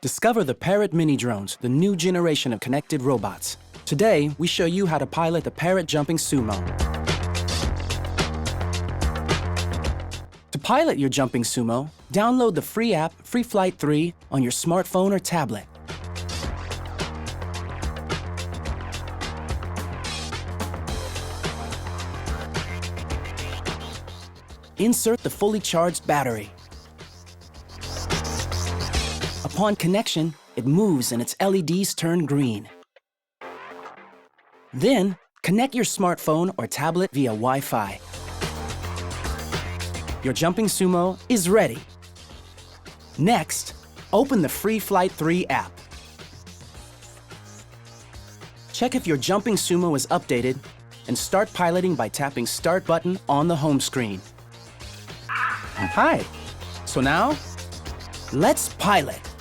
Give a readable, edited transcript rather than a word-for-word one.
Discover the Parrot mini drones, the new generation of connected robots. Today, we show you how to pilot the Parrot Jumping Sumo. To pilot your Jumping Sumo, download the free app Free Flight 3 on your smartphone or tablet. Insert the fully charged battery. Upon connection, it moves and its LEDs turn green. Then, connect your smartphone or tablet via Wi-Fi. Your Jumping Sumo is ready. Next, open the Free Flight 3 app. Check if your Jumping Sumo is updated and start piloting by tapping Start button on the home screen. Hi! So now, let's pilot!